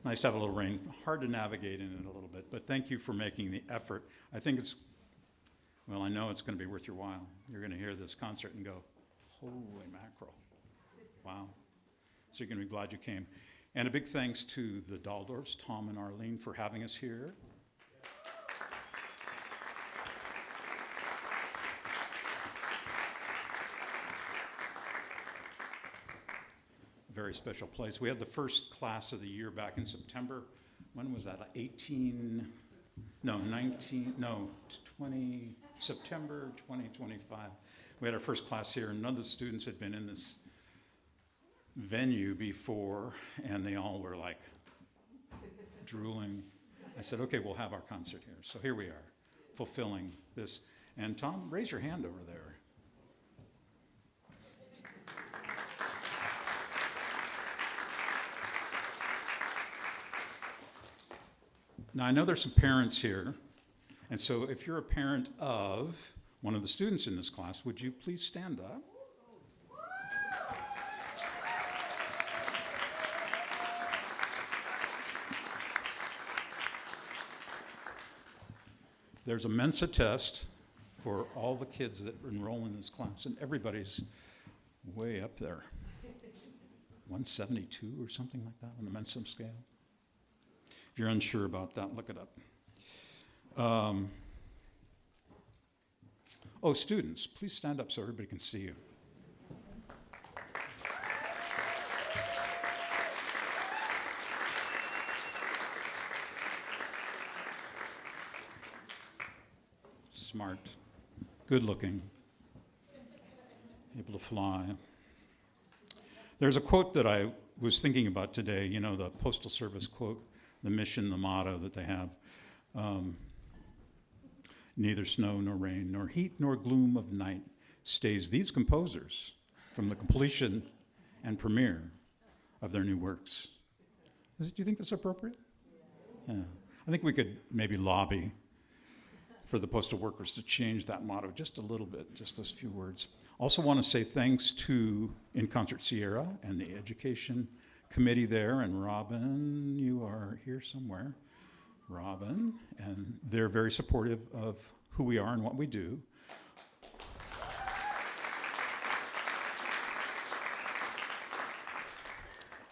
Nice to have a little rain. Hard to navigate in it a little bit, but thank you for making the effort. I think it's, well, I know it's going to be worth your while. You're going to hear this concert and go, holy mackerel. Wow. So you're going to be glad you came. And a big thanks to the Daldorfs, Tom and Arlene, for having us here. Very special place. We had the first class of the year back in September. When was that? 20, September 2025. We had our first class here, and none of the students had been in this venue before, and they all were like drooling. I said, okay, we'll have our concert here. So here we are, fulfilling this. And Tom, raise your hand over there. Now, I know there's some parents here, and so if you're a parent of one of the students in this class, would you please stand up? There's a Mensa test for all the kids that enroll in this class, and everybody's way up there. 172 or something like that on the Mensa scale. If you're unsure about that, look it up. Students, please stand up so everybody can see you. Smart, good looking, able to fly. There's a quote that I was thinking about today, you know, the Postal Service quote, the mission, the motto that they have. Neither snow nor rain, nor heat nor gloom of night stays these composers from the completion and premiere of their new works. Do you think that's appropriate? Yeah. I think we could maybe lobby for the postal workers to change that motto just a little bit, just those few words. Also want to say thanks to In Concert Sierra and the education committee there, and Robin, you are here somewhere. Robin, and they're very supportive of who we are and what we do.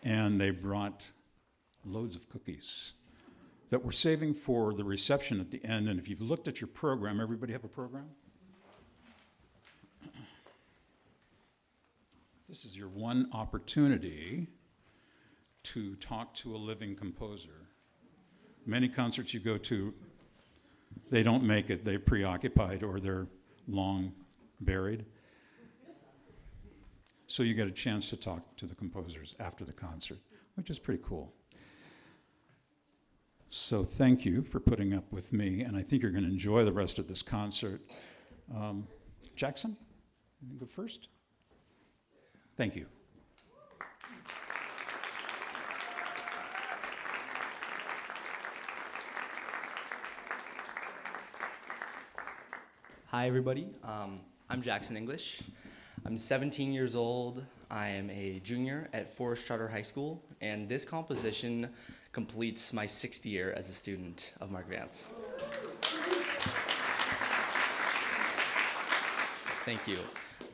And they brought loads of cookies that we're saving for the reception at the end. And if you've looked at your program, everybody have a program? This is your one opportunity to talk to a living composer. Many concerts you go to, they don't make it, they're preoccupied or they're long buried. So you get a chance to talk to the composers after the concert, which is pretty cool. So thank you for putting up with me, and I think you're going to enjoy the rest of this concert. Jaxon, you go first? Thank you. Hi, everybody. I'm Jaxon English. I'm 17 years old. I am a junior at Forest Charter High School, and this composition completes my 6th year as a student of Mark Vance. Thank you.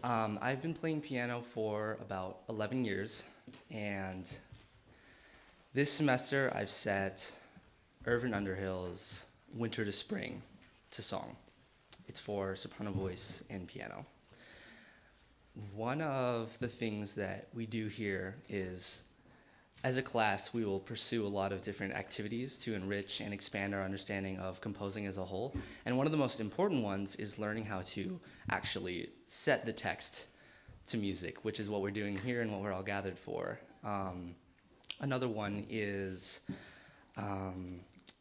I've been playing piano for about 11 years, and this semester I've set Irvin Underhill's Winter to Spring to song. It's for soprano voice and piano. One of the things that we do here is, as a class, we will pursue a lot of different activities to enrich and expand our understanding of composing as a whole. And one of the most important ones is learning how to actually set the text to music, which is what we're doing here and what we're all gathered for. Another one is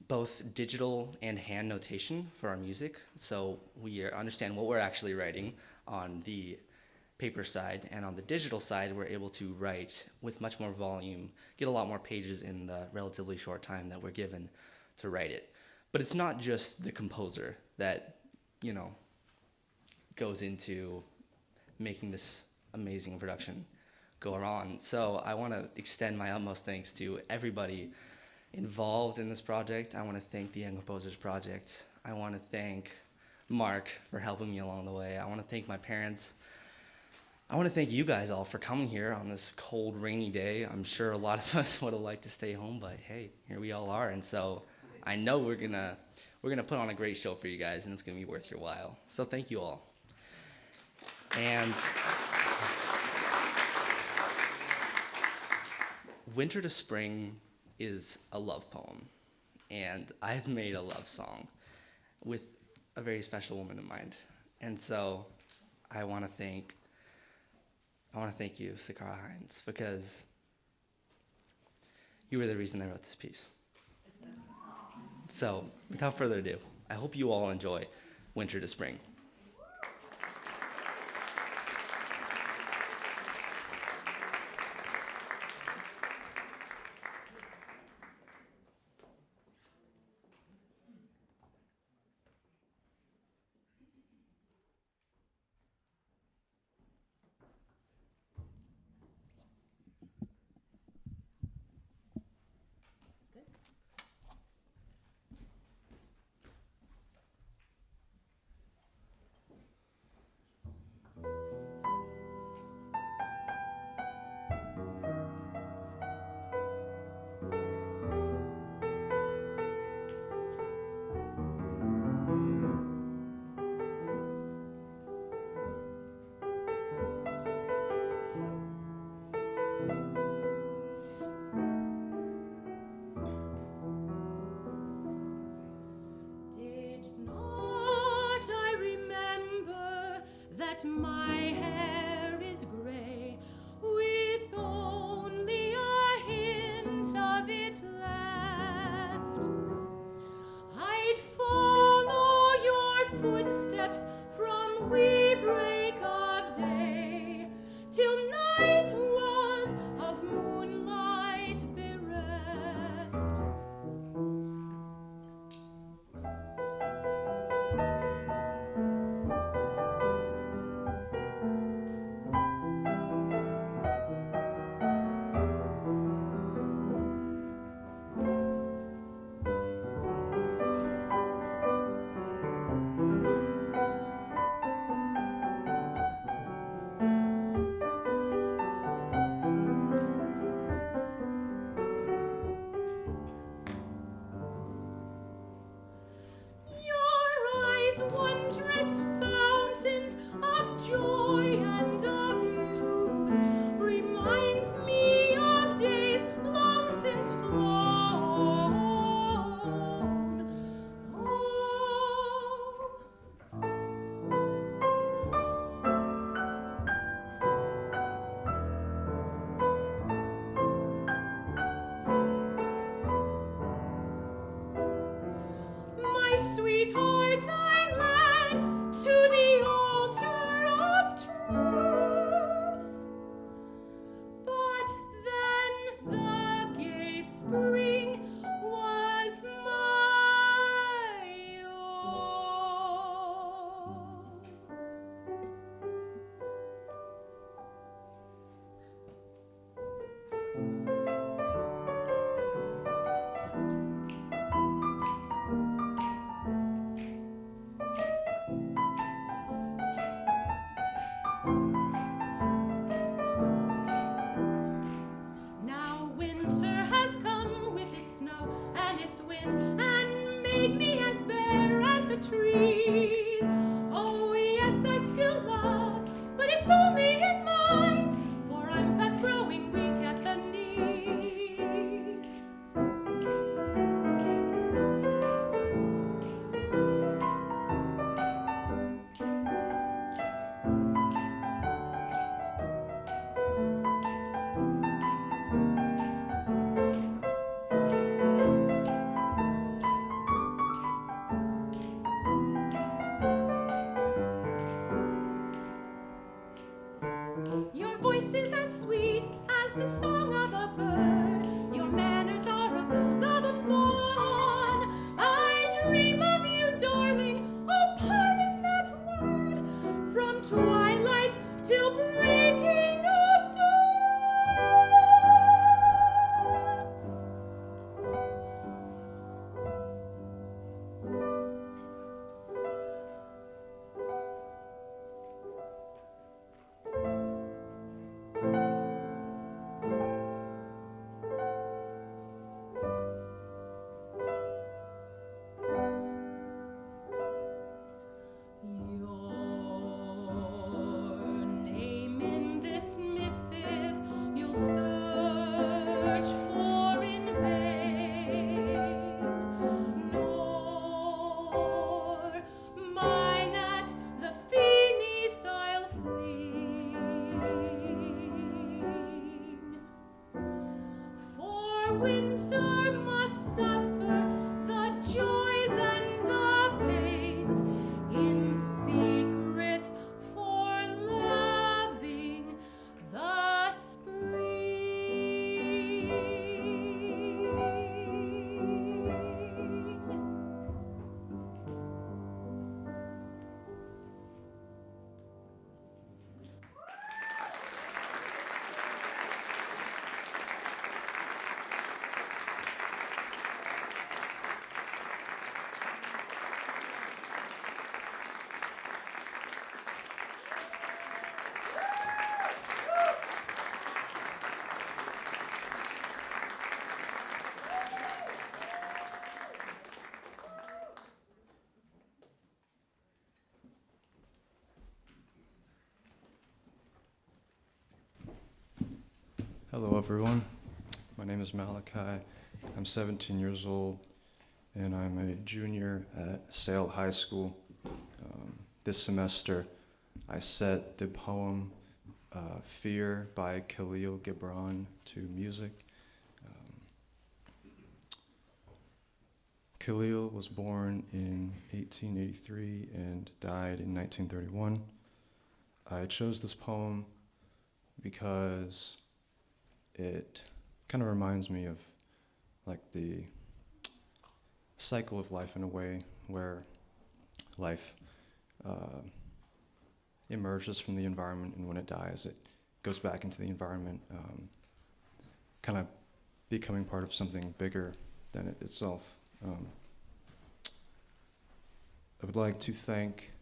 both digital and hand notation for our music. So we understand what we're actually writing on the paper side, and on the digital side, we're able to write with much more volume, get a lot more pages in the relatively short time that we're given to write it. But it's not just the composer that, goes into making this amazing production go on. So I want to extend my utmost thanks to everybody involved in this project. I want to thank the Young Composers Project. I want to thank Mark for helping me along the way. I want to thank my parents. I want to thank you guys all for coming here on this cold, rainy day. I'm sure a lot of us would have liked to stay home, but hey, here we all are. And so I know we're gonna put on a great show for you guys, and it's gonna be worth your while. So thank you all. And Winter to Spring is a love poem, and I've made a love song with a very special woman in mind. And so I want to thank you, Sakara Hines, because you were the reason I wrote this piece. So without further ado, I hope you all enjoy Winter to Spring. My hair is gray, with only a hint of it left. I'd follow your footsteps from wee break of day till night was of moonlight bereft. Wondrous fountains of joy and of youth reminds me of days long since flown. Oh. My sweetheart, I led to the altar of truth, but then the gay spring was my own. Now winter has come with its snow and its wind and made me as bare as the trees. Oh yes, I still love, but it's only in mind, for I'm fast growing weak at the knees. Your voice is as sweet as the song of a bird. Your manners are of those of a fawn. I dream of you, darling. Oh, pardon that word. From twilight till breaking of dawn. winter must suffer the joys and the pains in secret for loving the spring. Hello everyone, my name is Malakai. I'm 17 years old and I'm a junior at Sale High School. This semester I set the poem Fear by Kahlil Gilbran to music. Kahlil was born in 1883 and died in 1931. I chose this poem because it kind of reminds me of like the cycle of life in a way, where life emerges from the environment, and when it dies, it goes back into the environment, kind of becoming part of something bigger than it itself. I would like to thank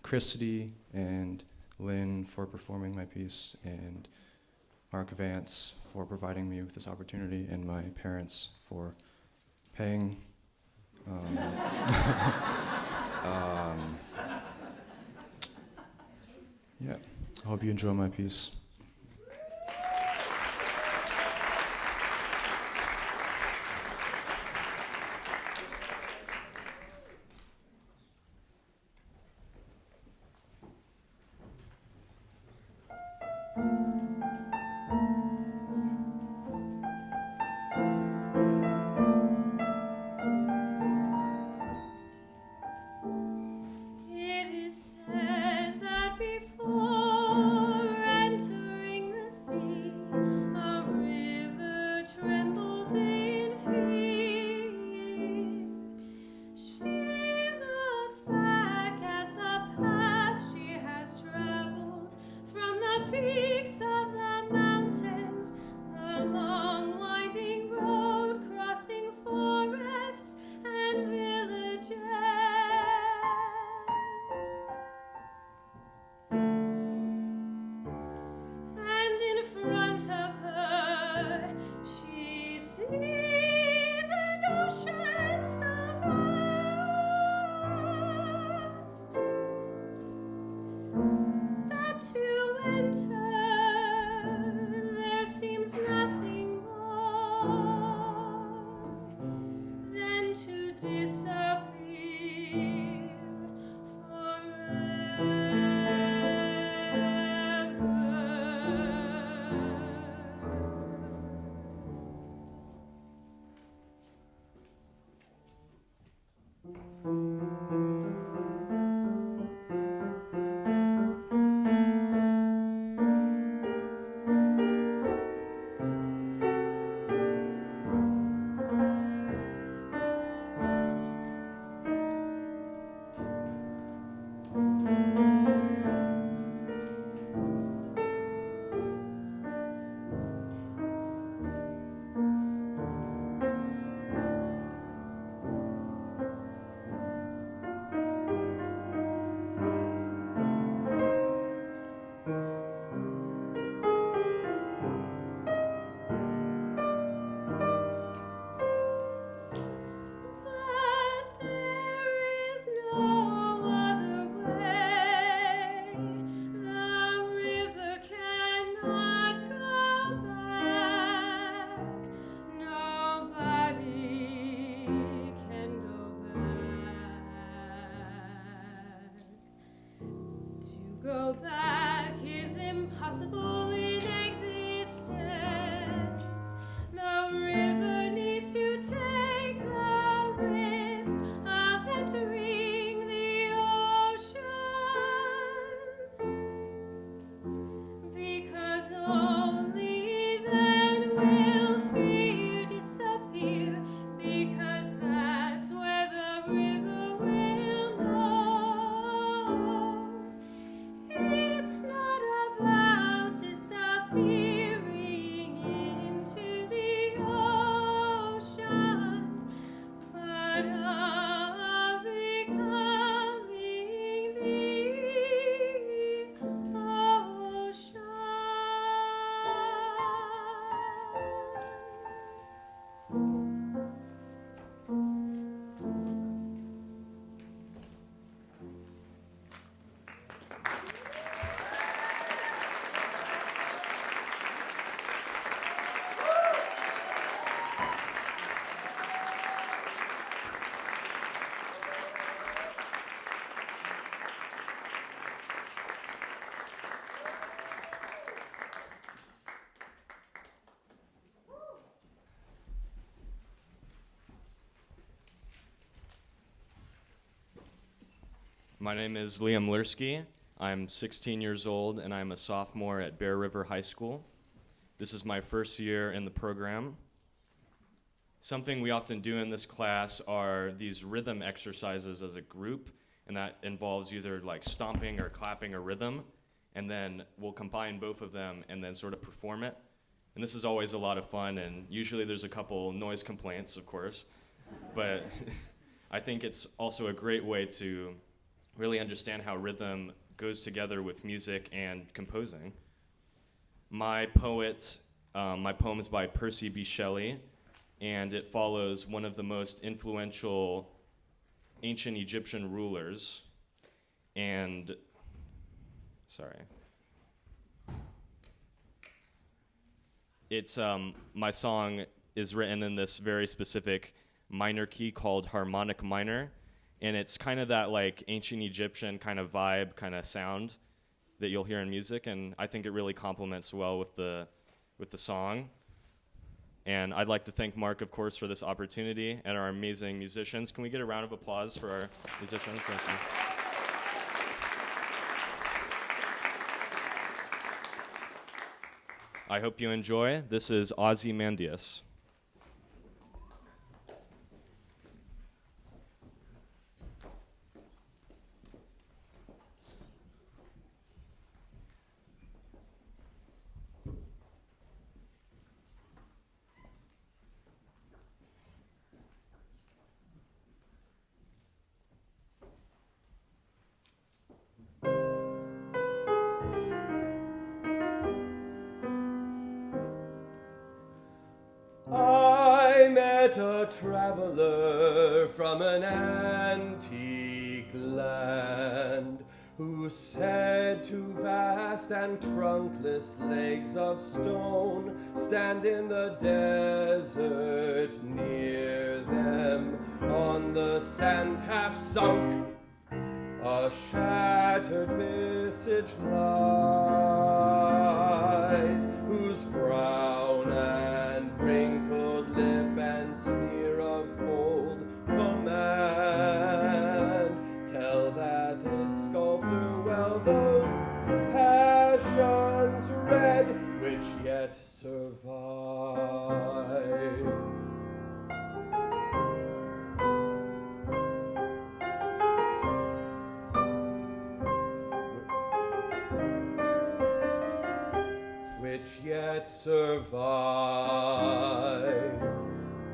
Christi and Lynn for performing my piece, and Mark Vance for providing me with this opportunity, and my parents for paying. Yeah, I hope you enjoy my piece. It is said that before entering the sea, a river trembles in fear. She looks back at the path she has traveled from the peaks of the mountains, the long winding road crossing forests and villages. And in front of her she sees an ocean so vast that to enter there seems nothing more than to disappear But there is no other way. The river cannot go back. Nobody can go back. To go back is impossible in existence. The river My name is Liam Lerski. I'm 16 years old, and I'm a sophomore at Bear River High School. This is my first year in the program. Something we often do in this class are these rhythm exercises as a group, and that involves either like stomping or clapping a rhythm, and then we'll combine both of them and then sort of perform it. And this is always a lot of fun, and usually there's a couple noise complaints, of course, but I think it's also a great way to really understand how rhythm goes together with music and composing. My poem is by Percy B. Shelly, and it follows one of the most influential ancient Egyptian rulers. And, it's, my song is written in this very specific minor key called harmonic minor, and it's kind of that like ancient Egyptian kind of vibe, kind of sound that you'll hear in music, and I think it really complements well with the song. And I'd like to thank Mark, of course, for this opportunity, and our amazing musicians. Can we get a round of applause for our musicians? Thank you. I hope you enjoy. This is Ozymandias. I met a traveler from an antique land who said two vast and trunkless legs of stone stand in the desert near them. On the sand half sunk, a shattered visage lies, whose frown and wrinkled lip and sneer of cold command tell that its sculptor well those passions read which yet survive. Which yet survive,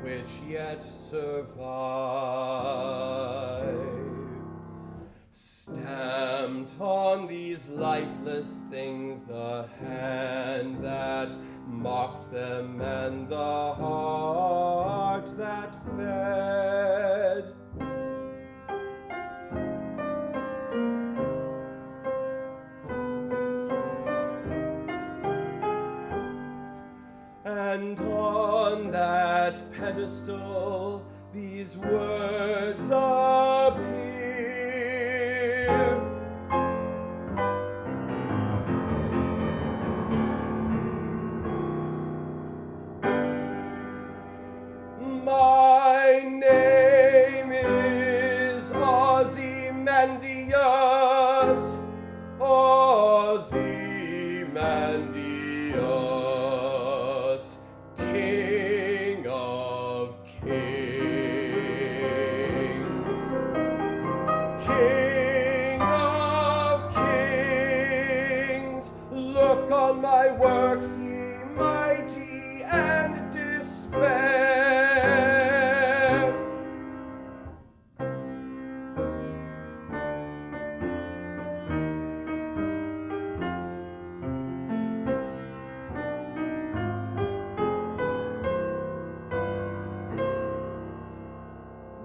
which yet survive. Stamped on these lifeless things the hand that mocked them and the heart that fed. And on that pedestal these words appear. My name is Ozymandias, Ozymandias, King of Kings, King of Kings. Look on my works, ye mighty, and despair.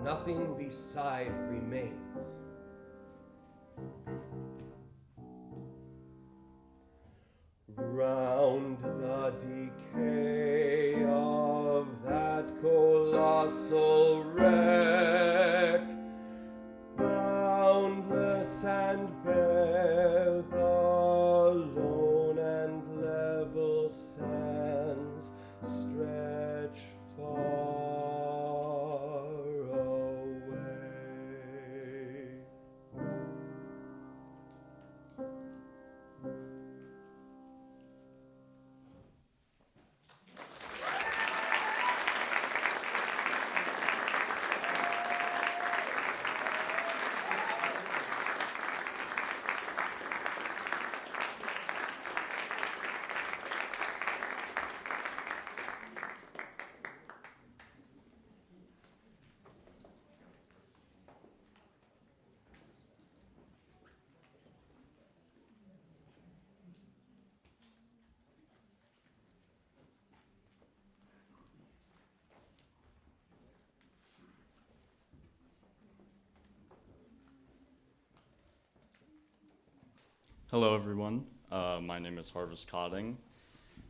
Nothing beside remains. Round the decay of that colossal wreck, boundless and bare, the lone and level sands stretch far away. Hello, everyone. My name is Harvest Codding.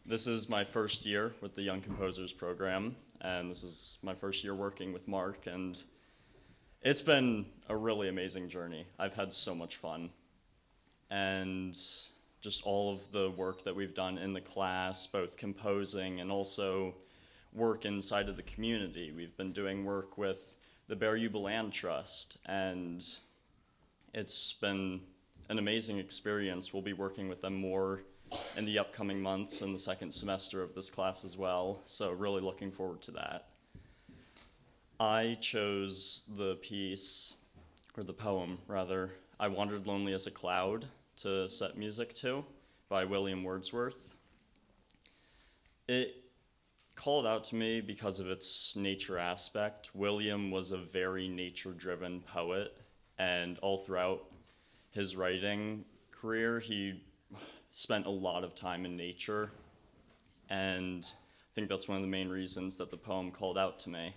This is my first year with the Young Composers Program, and this is my first year working with Mark, and it's been a really amazing journey. I've had so much fun, and just all of the work that we've done in the class, both composing and also work inside of the community. We've been doing work with the Bear Yuba Land Trust, and it's been an amazing experience. We'll be working with them more in the upcoming months and the second semester of this class as well, so really looking forward to that. I chose the piece, or the poem rather, I Wandered Lonely as a Cloud to set music to by William Wordsworth. It called out to me because of its nature aspect. William was a very nature-driven poet, and all throughout his writing career, he spent a lot of time in nature, and I think that's one of the main reasons that the poem called out to me.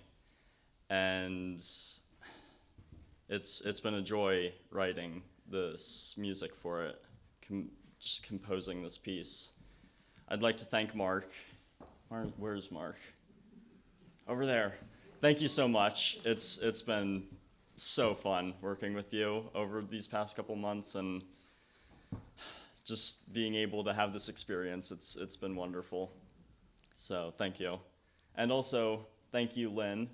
And it's been a joy writing this music for it, just composing this piece. I'd like to thank Mark. Where's Mark? Over there. Thank you so much. It's been so fun working with you over these past couple months, and just being able to have this experience, it's been wonderful. So thank you. And also, thank you, Lynn.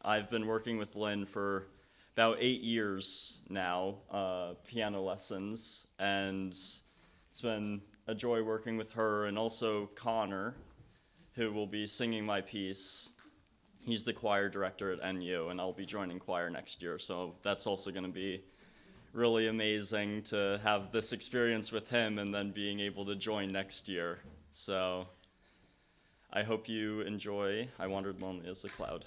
I've been working with Lynn for about 8 years now, piano lessons, and it's been a joy working with her, and also Conor, who will be singing my piece. He's the choir director at NU, and I'll be joining choir next year, so that's also going to be really amazing to have this experience with him and then being able to join next year. So I hope you enjoy I Wandered Lonely as a Cloud.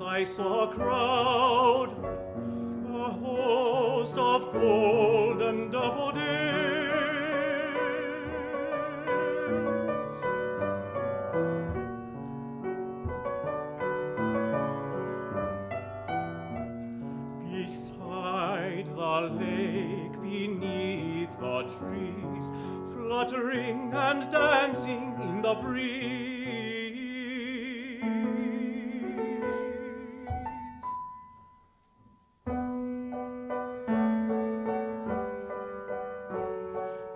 I saw a crowd, a host of gold and daffodils. Beside the lake, beneath the trees, fluttering and dancing in the breeze.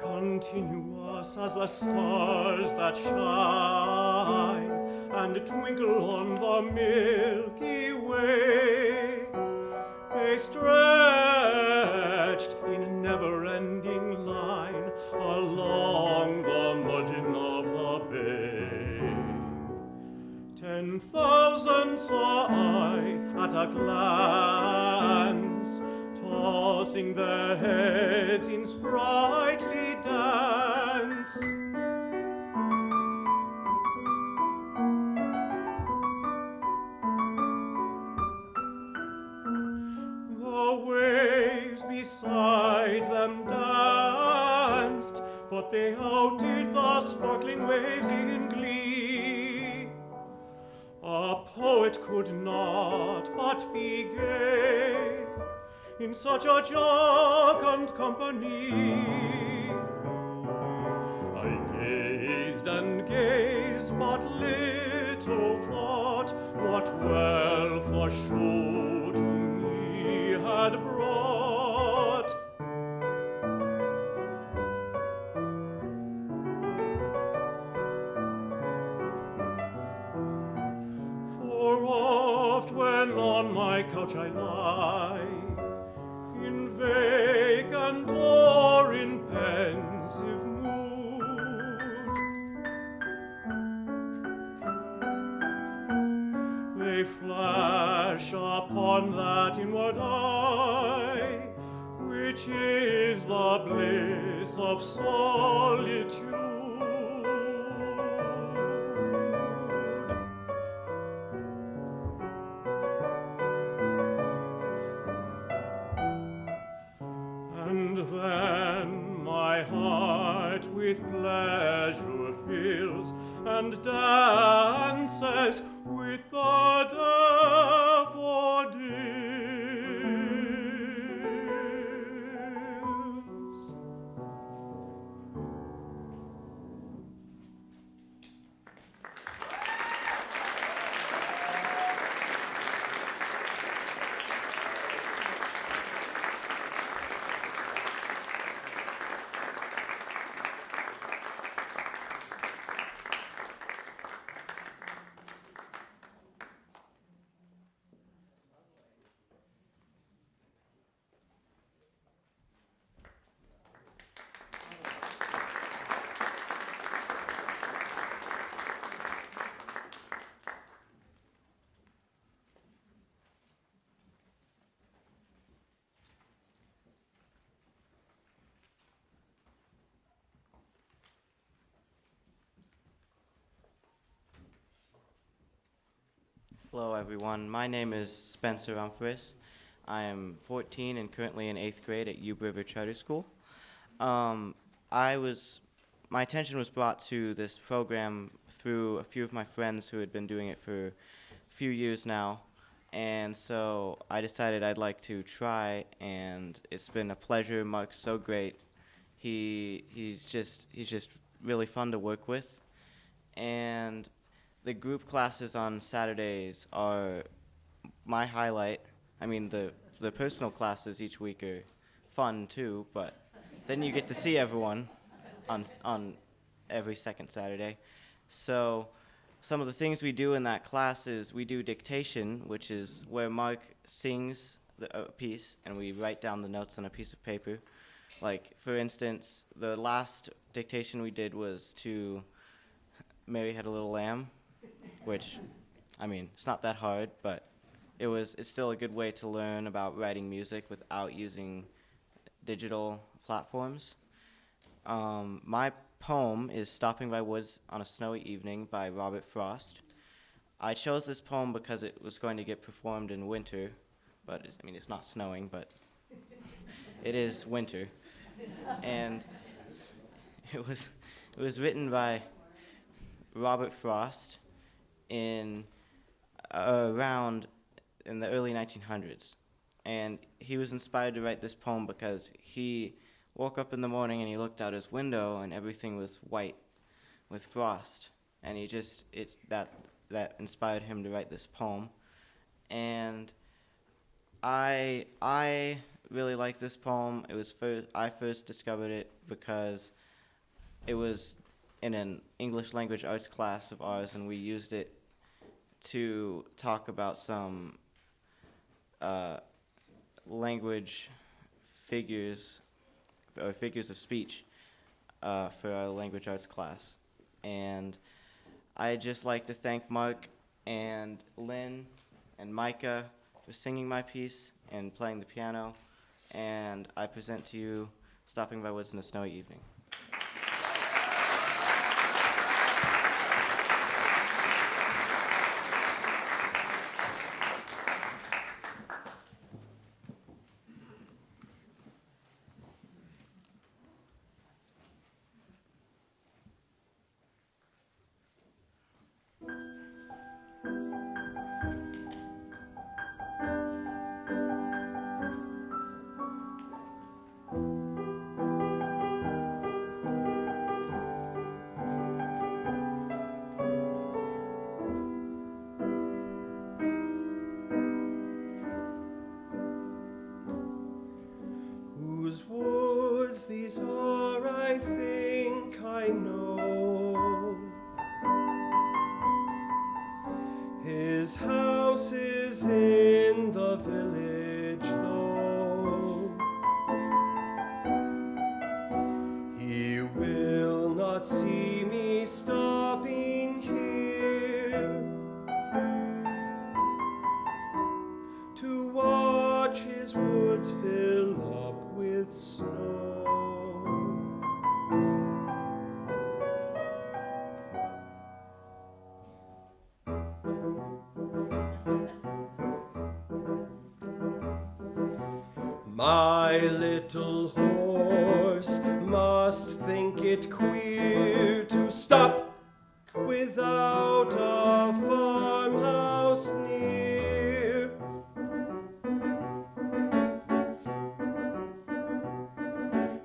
Continuous as the stars that shine and twinkle on the Milky Way, they stretched in never-ending line along the margin of the bay. 10,000 saw I at a glance, tossing their heads in sprightly dance. The waves beside them danced, but they outdid the sparkling waves in glee. A poet could not but be gay in such a jocund company. I gazed and gazed, but little thought what wealth a show to me had brought. on my couch I lie, in vacant or in pensive mood. They flash upon that inward eye, which is the bliss of solitude. And then my heart with pleasure fills and dances with the daffodils. Hello everyone, my name is Spencer Umphress. I am 14 and currently in 8th grade at Ube River Charter School. My attention was brought to this program through a few of my friends who had been doing it for a few years now, and so I decided I'd like to try, and it's been a pleasure. Mark's so great. He's just really fun to work with, and the group classes on Saturdays are my highlight. I mean, the personal classes each week are fun too, but then you get to see everyone on every second Saturday. So some of the things we do in that class is we do dictation, which is where Mark sings a piece and we write down the notes on a piece of paper. Like, for instance, the last dictation we did was to Mary Had a Little Lamb, which, I mean, it's not that hard, but it's still a good way to learn about writing music without using digital platforms. My poem is Stopping by Woods on a Snowy Evening by Robert Frost. I chose this poem because it was going to get performed in winter, but it's not snowing, but it is winter. And it was written by Robert Frost in the early 1900s, and he was inspired to write this poem because he woke up in the morning and he looked out his window and everything was white with frost, and that inspired him to write this poem. And I really like this poem. I first discovered it because it was in an English language arts class of ours, and we used it to talk about some language figures, or figures of speech, for our language arts class. And I'd just like to thank Mark and Lynn and Micah for singing my piece and playing the piano, and I present to you Stopping by Woods on a Snowy Evening. Whose woods these are, I think I know. His house houses in the village low. He will not see me stopping here to watch his woods fill up with snow. My little horse must think it queer to stop without a farmhouse near.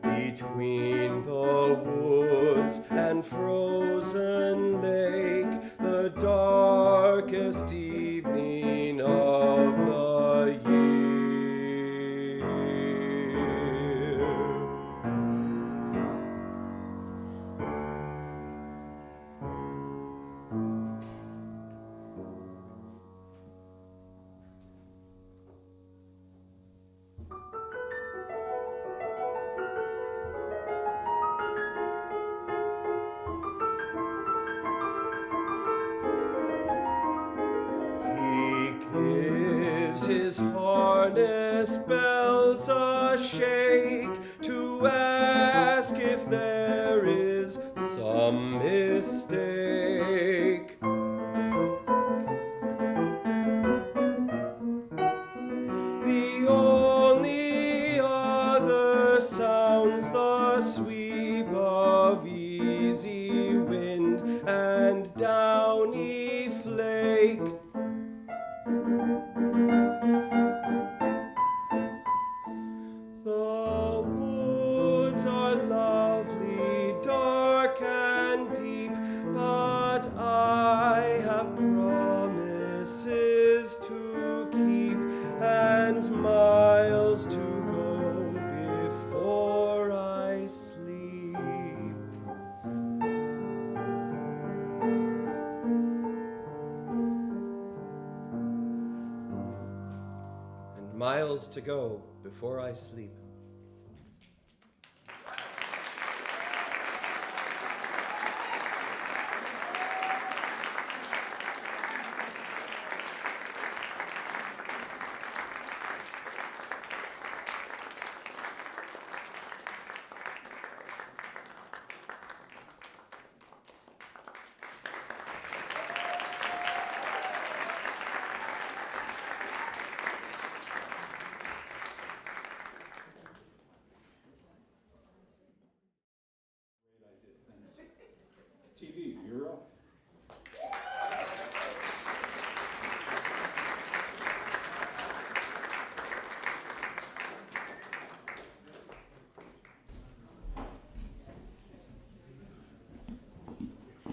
Between the woods and frozen lake, the darkest evening of the year. His harness bells a shake to ask if there is some mistake. The only other sounds the sweep of easy wind and downy flake. Miles to go before I sleep. TV, you're up.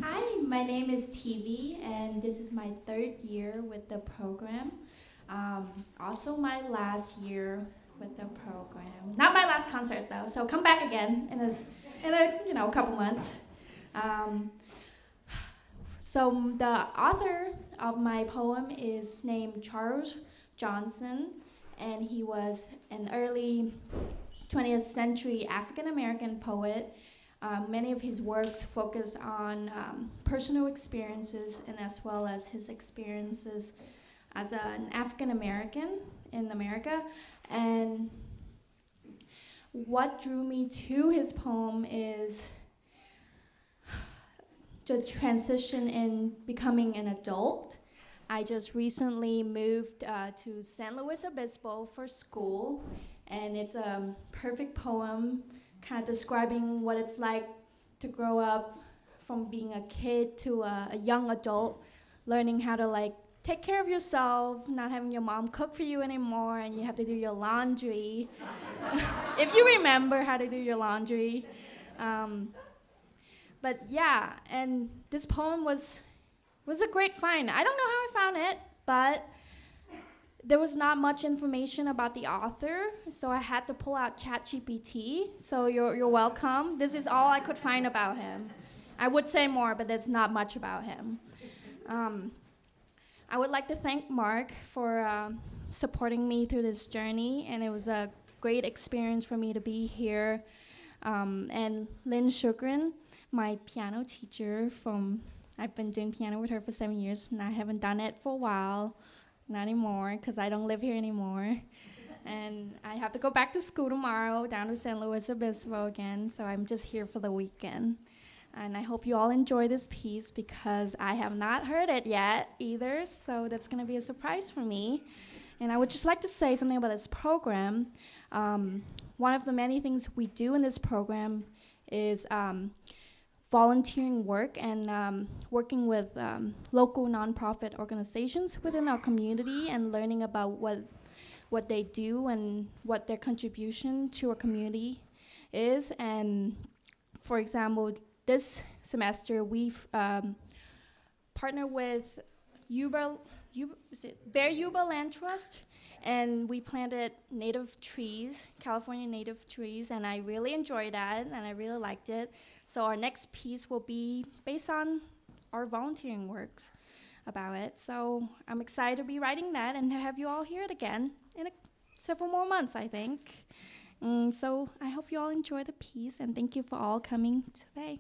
Hi, my name is TV, and this is my 3rd year with the program. Also my last year with the program. Not my last concert though, so come back again in a couple months. So the author of my poem is named Charles Johnson, and he was an early 20th century African American poet. Many of his works focused on personal experiences and as well as his experiences as an African American in America. And what drew me to his poem is the transition in becoming an adult. I just recently moved to San Luis Obispo for school, and it's a perfect poem kind of describing what it's like to grow up from being a kid to a young adult, learning how to take care of yourself, not having your mom cook for you anymore, and you have to do your laundry. If you remember how to do your laundry. But yeah, and this poem was a great find. I don't know how I found it, but there was not much information about the author, so I had to pull out ChatGPT. So you're welcome. This is all I could find about him. I would say more, but there's not much about him. I would like to thank Mark for supporting me through this journey, and it was a great experience for me to be here. And Lynn Schugren, my piano teacher I've been doing piano with her for 7 years, and I haven't done it for a while, not anymore, because I don't live here anymore. And I have to go back to school tomorrow, down to San Luis Obispo again, so I'm just here for the weekend. And I hope you all enjoy this piece because I have not heard it yet either, so that's going to be a surprise for me. And I would just like to say something about this program. One of the many things we do in this program is volunteering work and working with local nonprofit organizations within our community and learning about what they do and what their contribution to our community is. And for example, this semester we've partnered with Bear Yuba Land Trust, and we planted native trees, California native trees, and I really enjoyed that, and I really liked it. So our next piece will be based on our volunteering works about it. So I'm excited to be writing that and to have you all hear it again in several more months, I think. So I hope you all enjoy the piece, and thank you for all coming today.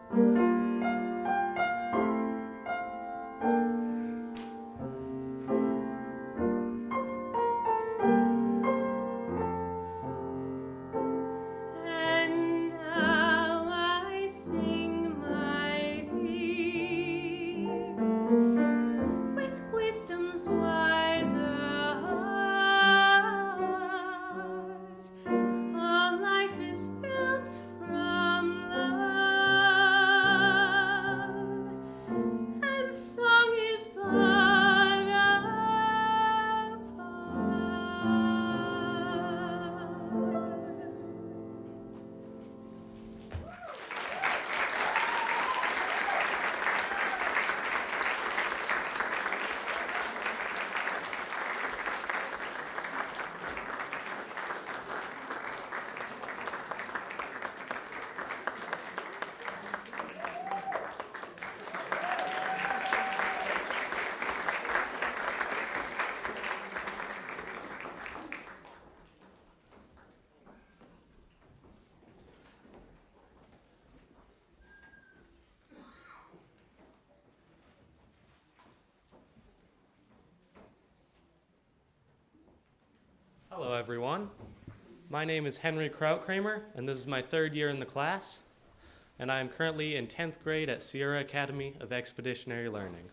Thank you. Hello, everyone. My name is Henry Krautkramer, and this is my third year in the class, and I am currently in 10th grade at Sierra Academy of Expeditionary Learning.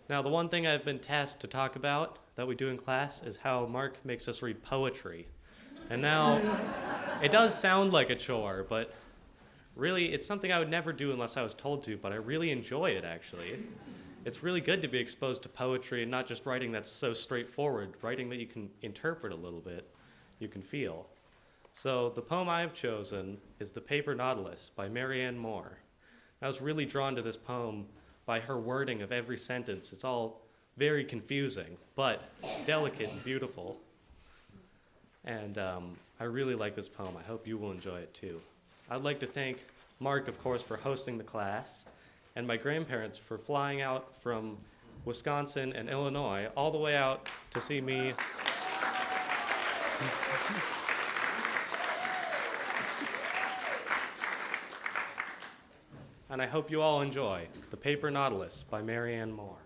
Now, the one thing I've been tasked to talk about that we do in class is how Mark makes us read poetry. And now, it does sound like a chore, but really, it's something I would never do unless I was told to, but I really enjoy it, actually. It's really good to be exposed to poetry and not just writing that's so straightforward, writing that you can interpret a little bit, you can feel. So the poem I have chosen is The Paper Nautilus by Marianne Moore. I was really drawn to this poem by her wording of every sentence. It's all very confusing, but delicate and beautiful. And I really like this poem. I hope you will enjoy it too. I'd like to thank Mark, of course, for hosting the class, and my grandparents for flying out from Wisconsin and Illinois all the way out to see me. And I hope you all enjoy The Paper Nautilus by Marianne Moore.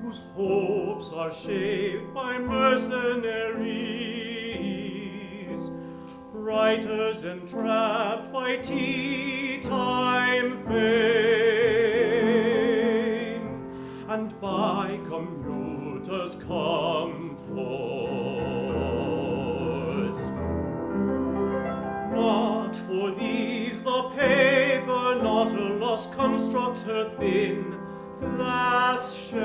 Whose hopes are shaped by mercenaries, writers entrapped by tea-time fame, and by commuters' comforts. Not for these the paper Nautilus constructs her thin glass shell,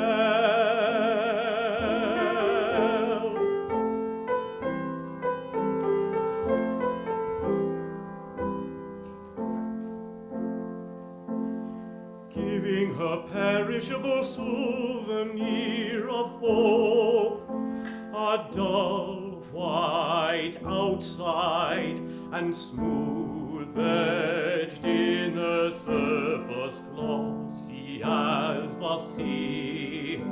giving her perishable souvenir of hope, a dull white outside and smooth-edged inner surface glossy as the sea.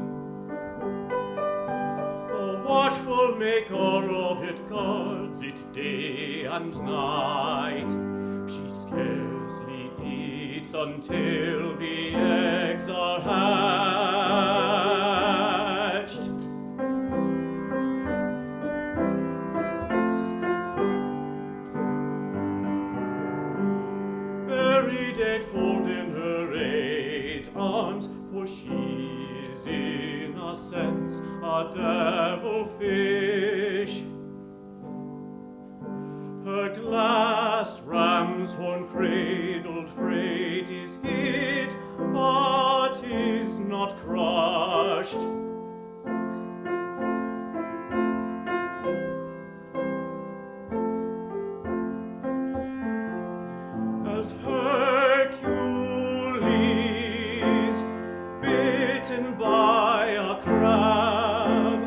The watchful maker of it guards it day and night. She scarcely eats until the eggs are hatched. Buried eightfold in her 8 arms, for she's in a sense a devil fish. Her glass ram's horn cradled freight is hid, but is not crushed. As Hercules, bitten by a crab,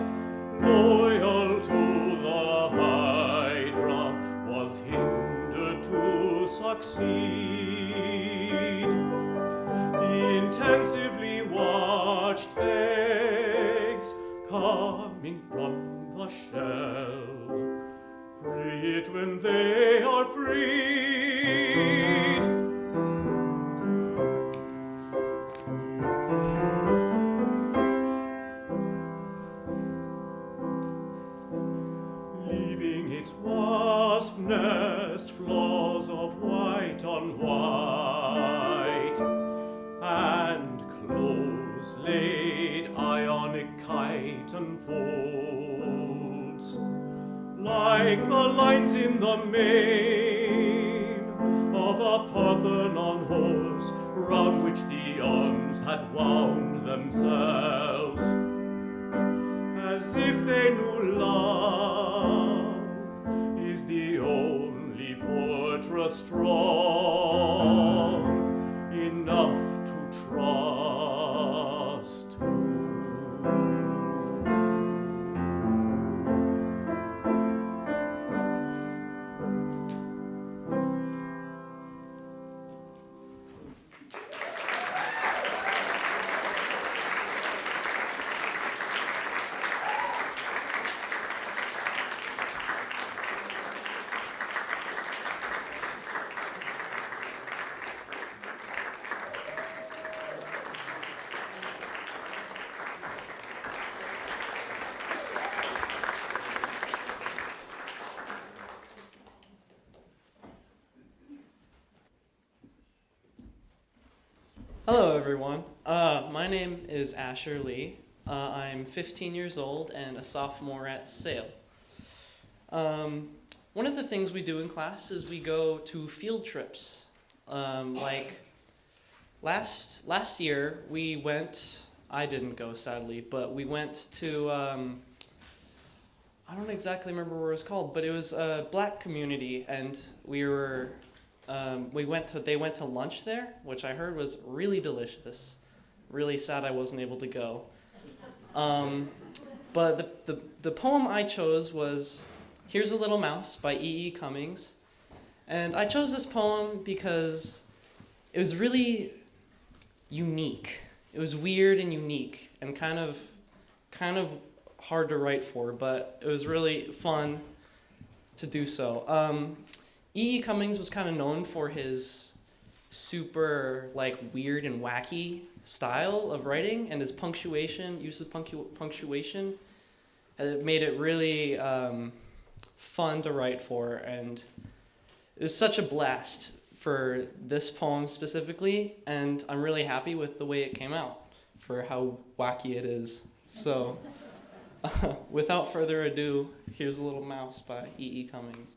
loyal to the Hydra, was hindered to succeed. The intensively watched eggs coming from the shell, free it when they are freed. Leaving its wasp nest flaws of white on white, and close laid ionic chitin folds, like the lines in the mane of a Parthenon horse, round which the arms had wound themselves, as if they knew love is the only fortress strong, enough to trust to. Hello, everyone. My name is Asher Lee. I'm 15 years old and a sophomore at Sale. One of the things we do in class is we go to field trips. Like last year, we went. I didn't go, sadly, but we went to. I don't exactly remember what it was called, but it was a black community, and we were. They went to lunch there, which I heard was really delicious. Really sad I wasn't able to go. But the poem I chose was Here's a Little Mouse by E.E. Cummings. And I chose this poem because it was really unique. It was weird and unique and kind of hard to write for, but it was really fun to do so. E.E. Cummings was kind of known for his super weird and wacky style of writing, and his use of punctuation made it really fun to write for, and it was such a blast for this poem specifically, and I'm really happy with the way it came out for how wacky it is. So without further ado, here's a Little Mouse by E.E. Cummings.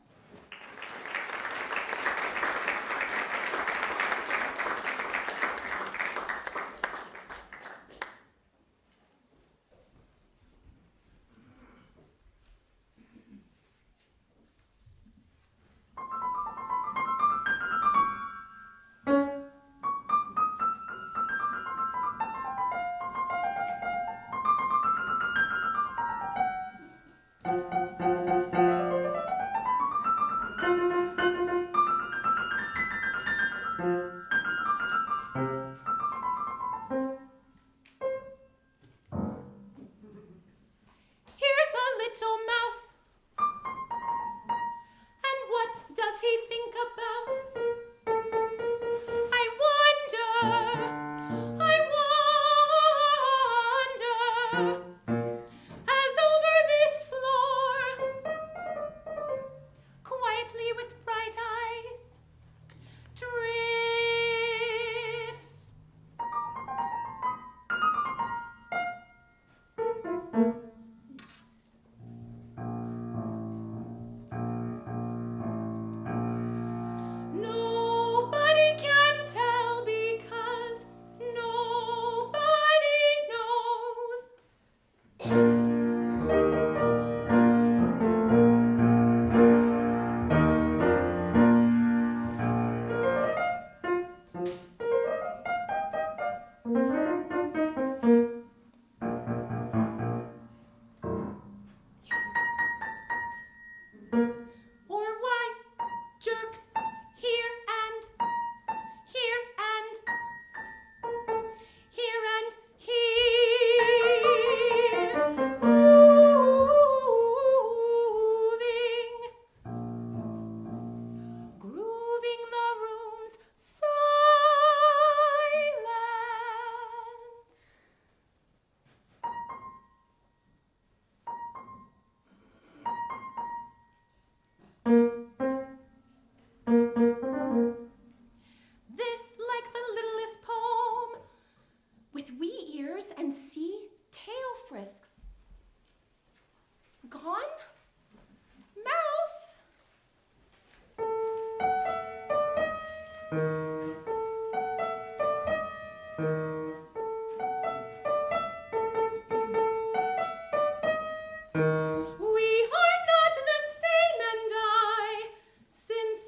We are not the same, and I, since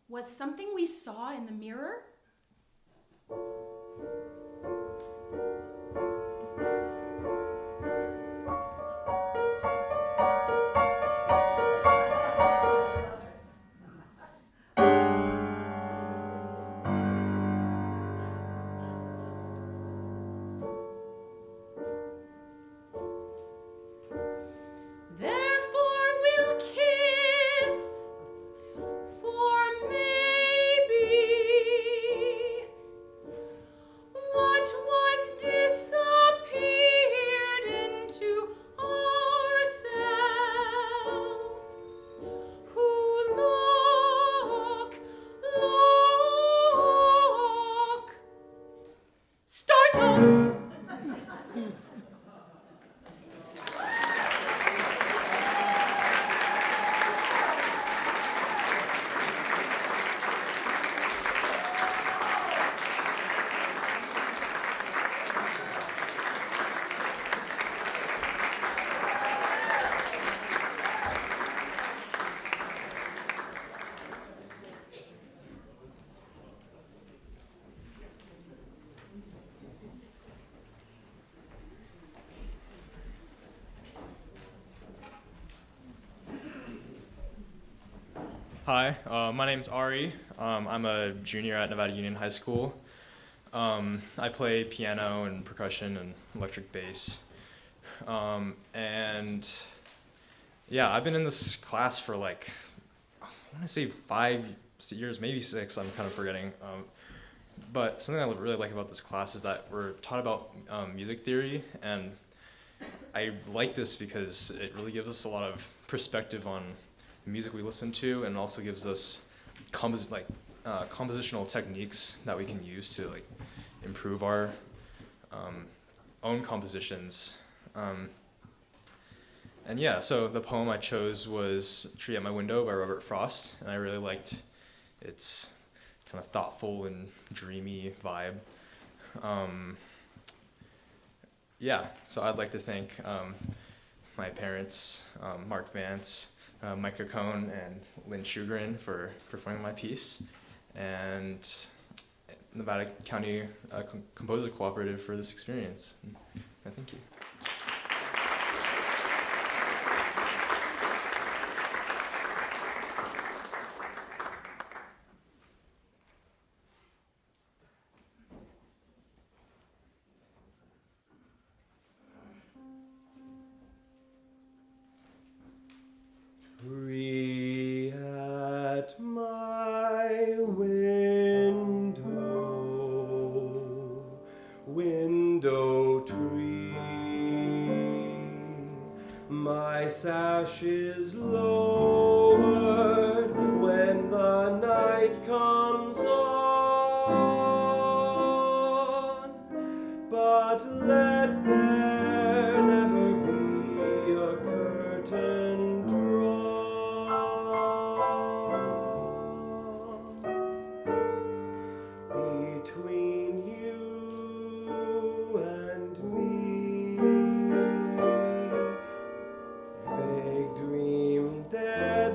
was something we saw in the mirror? Therefore we'll kiss, for maybe what was disappeared into ourselves, who look, startled. Hi, my name's Ari. I'm a junior at Nevada Union High School. I play piano and percussion and electric bass. And yeah, I've been in this class for like, I want to say 5 years, maybe 6, I'm kind of forgetting. But something I really like about this class is that we're taught about music theory, and I like this because it really gives us a lot of perspective on the music we listen to, and also gives us compositional techniques that we can use to like improve our own compositions. And yeah, so the poem I chose was "Tree at My Window" by Robert Frost, and I really liked its kind of thoughtful and dreamy vibe. Yeah, so I'd like to thank my parents, Mark Vance, Micah Cone, and Lynn Schugren for performing my piece, and Nevada County Composer Cooperative for this experience. And thank you. Tree at my window, window tree, my sash is lowered when the night comes on, but let there never be a curtain between you and me. Vague dream dead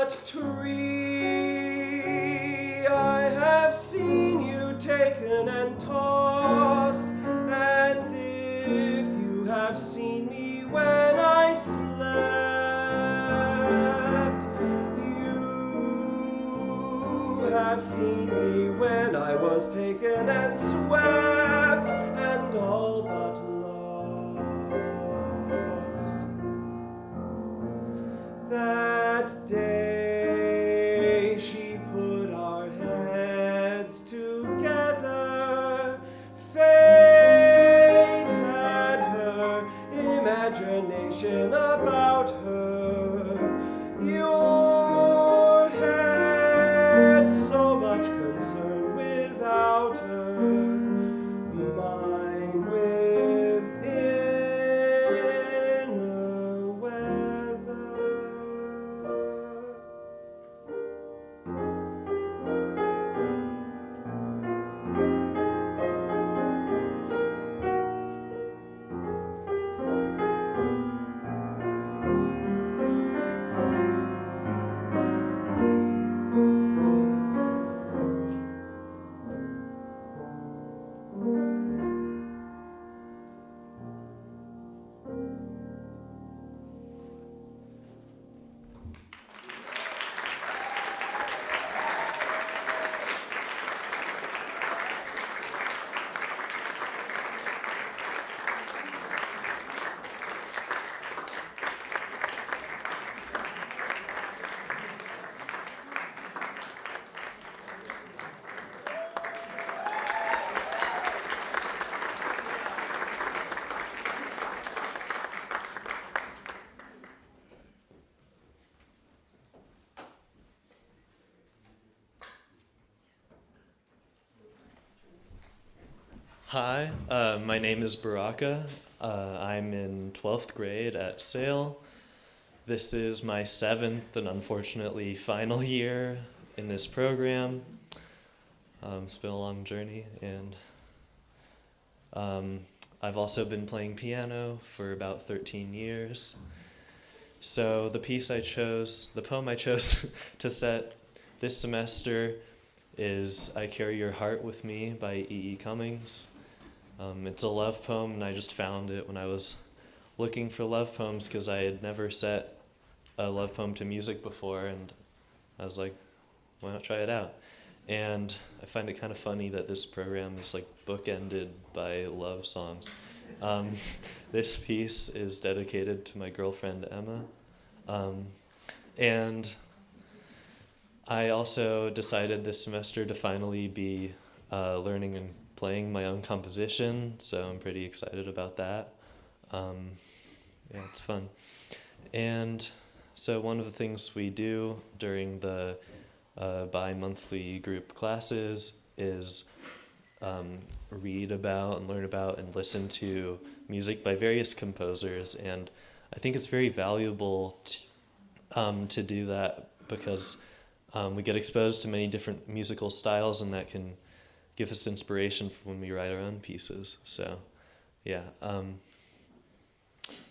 that tree. I have seen you taken and tossed, and if you have seen me when I slept, you have seen me when I was taken and swept, and all but lost. That day she put our heads together. Fate had her imagination about her. Your head so much concerned without her. Mine with inner weather. Hi, my name is Baraka. I'm in 12th grade at Sale. This is my 7th and unfortunately final year in this program. It's been a long journey, and I've also been playing piano for about 13 years. So the poem I chose to set this semester is I Carry Your Heart With Me by E.E. Cummings. It's a love poem, and I just found it when I was looking for love poems because I had never set a love poem to music before, and I was like, why not try it out? And I find it kind of funny that this program is like bookended by love songs. This piece is dedicated to my girlfriend Emma, and I also decided this semester to finally be learning and playing my own composition, so I'm pretty excited about that. Yeah, it's fun. And so one of the things we do during the bi-monthly group classes is read about and learn about and listen to music by various composers, and I think it's very valuable to do that because we get exposed to many different musical styles, and that can give us inspiration for when we write our own pieces. So, yeah.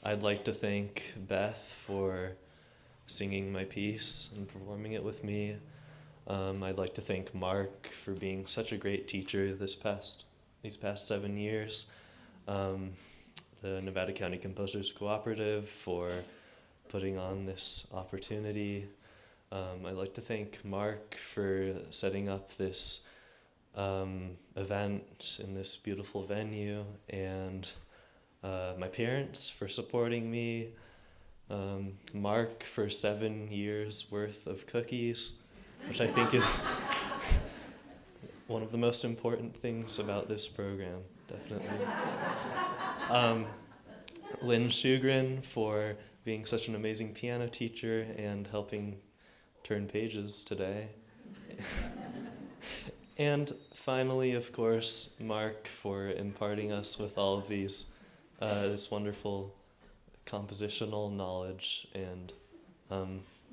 I'd like to thank Beth for singing my piece and performing it with me. I'd like to thank Mark for being such a great teacher these past 7 years. The Nevada County Composers Cooperative for putting on this opportunity. I'd like to thank Mark for setting up this event in this beautiful venue, and my parents for supporting me, Mark for 7 years worth of cookies, which I think is one of the most important things about this program, definitely. Lynn Schugren for being such an amazing piano teacher and helping turn pages today. And finally, of course, Mark for imparting us with all of these, this wonderful compositional knowledge. And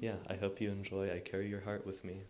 yeah, I hope you enjoy I Carry Your Heart With Me.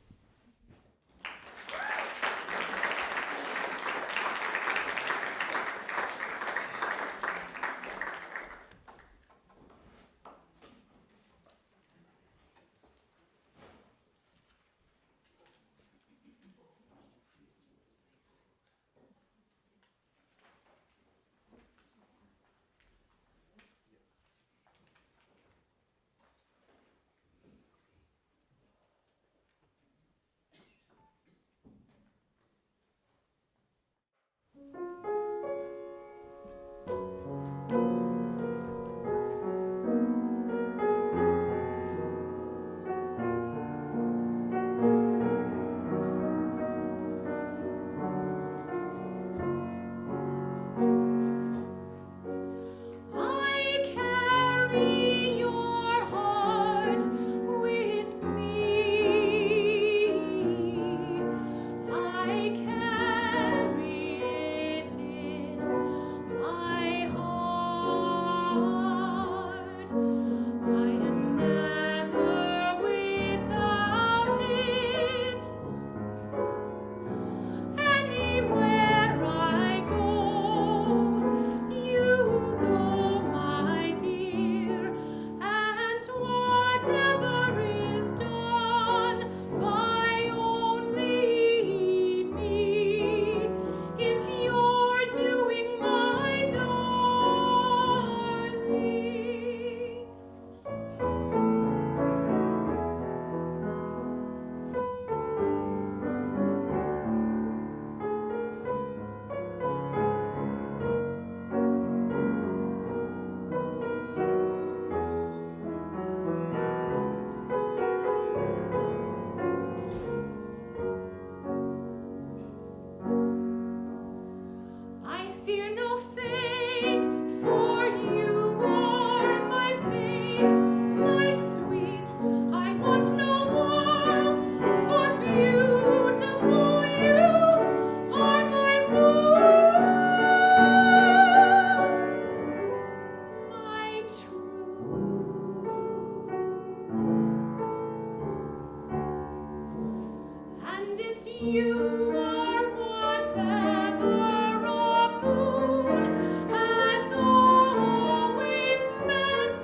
You are whatever a moon has always meant,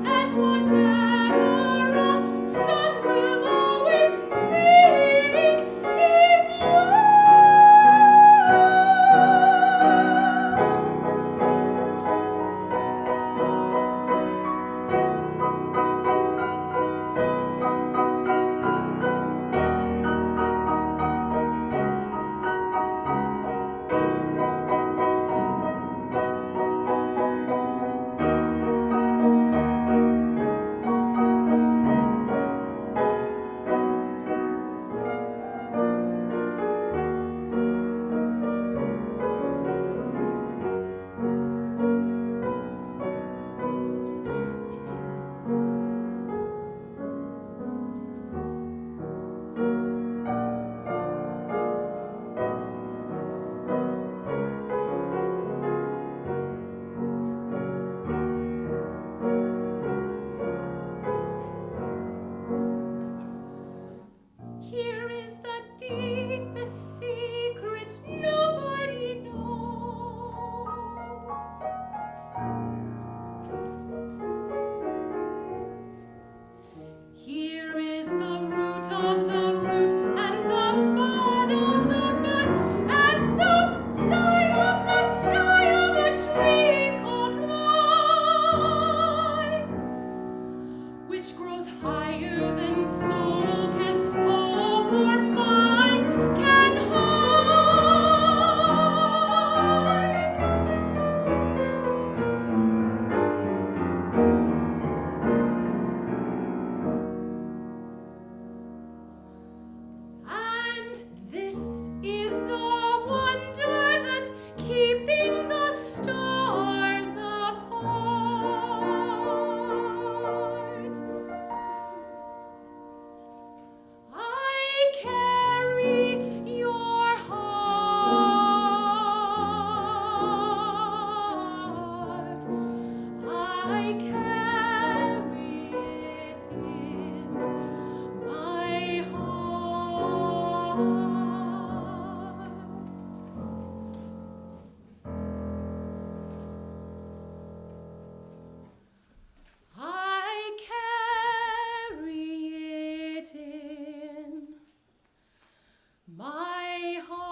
and whatever a sun will always sing is you. Here is the deepest secret nobody knows. Here is the root of the root, and the bud of the bud, and the sky of a tree called life, which grows higher than soul can hope or mind can hide. And this is the wonder that's keeping the stars apart. I carry your heart. I carry it in my heart. I carry it in my heart.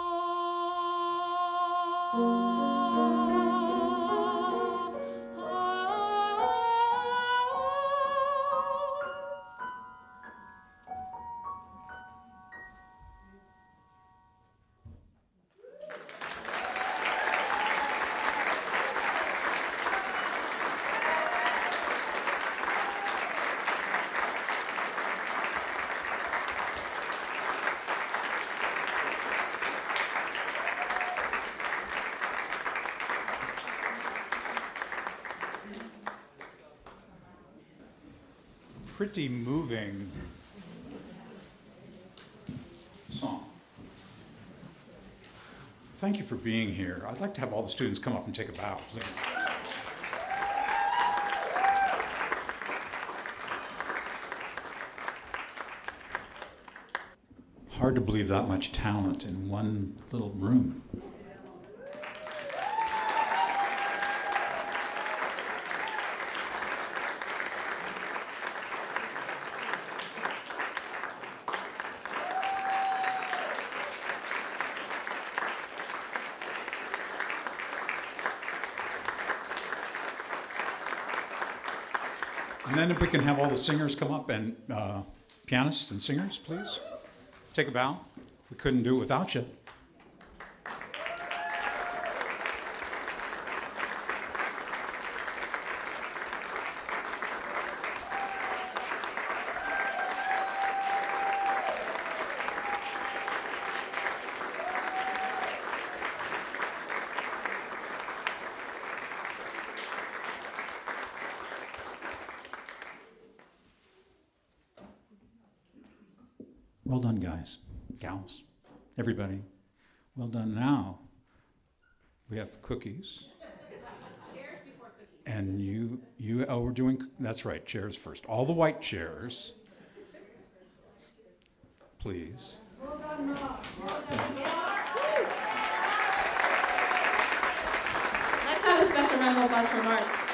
Pretty moving song. Thank you for being here. I'd like to have all the students come up and take a bow, please. Hard to believe that much talent in one little room. And then if we can have all the singers come up and pianists and singers, please. Take a bow. We couldn't do it without you. Well done, guys, gals, everybody. Well done. Now, we have cookies. Chairs before cookies. And we're doing, that's right, chairs first. All the white chairs, please. Let's have a special round of applause for Mark.